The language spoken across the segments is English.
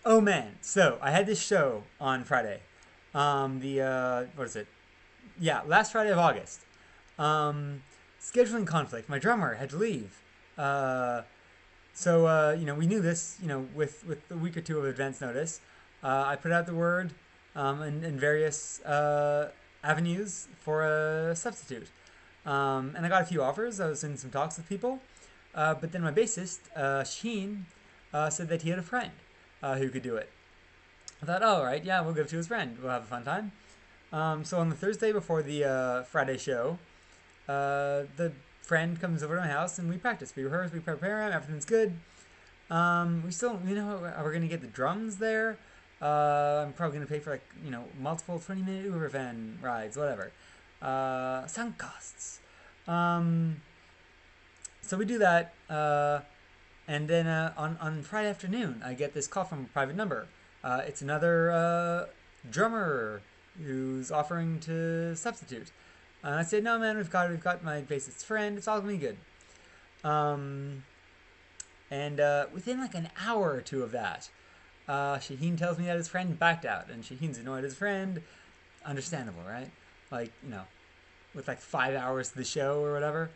Oh man, so I had this show on Friday. What is it? Yeah, last Friday of August. Um, Scheduling conflict. My drummer had to leave. Uh, we knew this, with a week or two of advance notice. I put out the word in various avenues for a substitute. And I got a few offers. I was in some talks with people. But then my bassist, Sheen, said that he had a friend who could do it. I thought, oh, all right, yeah, we'll give it to his friend. We'll have a fun time. So on the Thursday before the Friday show, the friend comes over to my house and we practice. We rehearse, we prepare, everything's good. We still, we're gonna get the drums there. I'm probably gonna pay for multiple 20-minute Uber van rides, whatever. Sunk costs. Um, so we do that, and then on Friday afternoon, I get this call from a private number. It's another drummer who's offering to substitute. I said, no, man, we've got my bassist friend. It's all gonna be good. Um, and within like an hour or two of that, Shaheen tells me that his friend backed out, and Shaheen's annoyed at his friend. Understandable, right? Like, with like 5 hours to the show or whatever.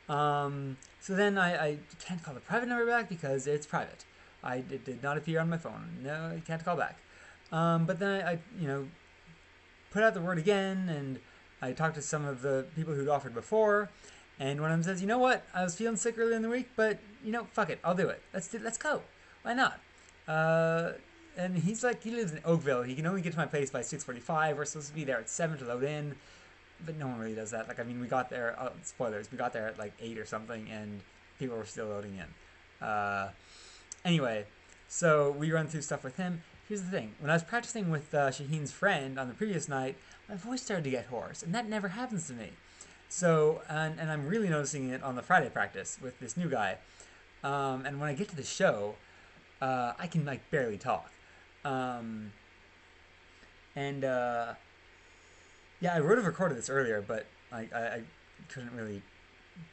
So then I can't call the private number back because it's private. It did not appear on my phone. No, you can't call back. But then I put out the word again, and I talked to some of the people who'd offered before. And one of them says, you know what? I was feeling sick earlier in the week, but fuck it, I'll do it. Let's go. Why not? Uh, and he's like, he lives in Oakville. He can only get to my place by 6:45. We're supposed to be there at 7 to load in, but no one really does that. Like, I mean, we got there. Spoilers. We got there at like 8 or something, and people were still loading in. Anyway, so we run through stuff with him. Here's the thing: when I was practicing with Shaheen's friend on the previous night, my voice started to get hoarse, and that never happens to me. So, and I'm really noticing it on the Friday practice with this new guy. And when I get to the show, I can like barely talk. Um, and Yeah, I would have recorded this earlier, but I couldn't really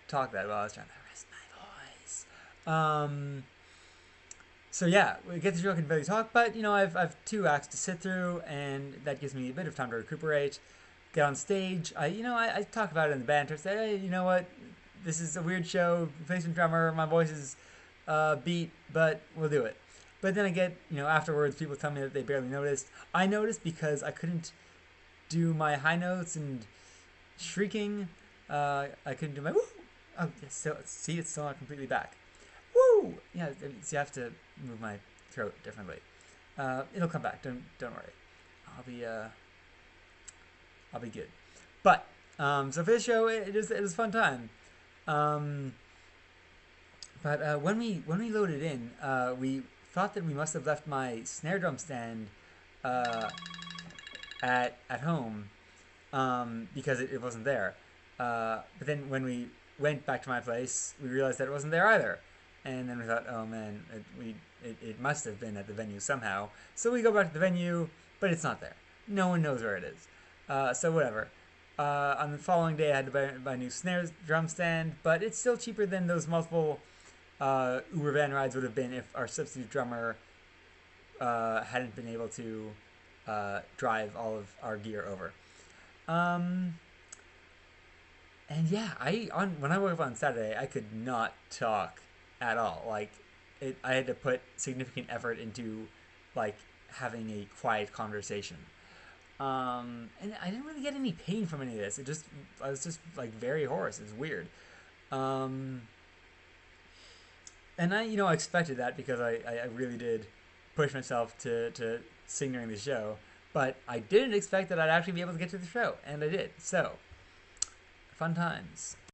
talk that well. I was trying to rest my voice. So yeah, we get to show I can barely talk, but I've two acts to sit through, and that gives me a bit of time to recuperate. Get on stage. I talk about it in the banter. Say, hey, you know what? This is a weird show. Replacement drummer. My voice is beat, but we'll do it. But then I get, afterwards, people tell me that they barely noticed. I noticed because I couldn't do my high notes and shrieking. I couldn't do my woo. Oh, yes, still, see, it's still not completely back. Woo! Yeah, so you have to move my throat differently. It'll come back. Don't worry. I'll be uh, I'll be good. But so for this show, it was a fun time. Um, but when we loaded in, we thought that we must have left my snare drum stand uh, at home because it wasn't there. But then when we went back to my place, we realized that it wasn't there either. And then we thought, oh man, it must have been at the venue somehow. So we go back to the venue, but it's not there. No one knows where it is. So whatever. On the following day, I had to buy a new snare drum stand, but it's still cheaper than those multiple Uber van rides would have been if our substitute drummer hadn't been able to drive all of our gear over. Um, and yeah, when I woke up on Saturday, I could not talk at all. Like, I had to put significant effort into like having a quiet conversation. And I didn't really get any pain from any of this. I was just like very hoarse. It's weird. Um, and I expected that because I really did push myself to sing during the show. But I didn't expect that I'd actually be able to get to the show, and I did. So, fun times.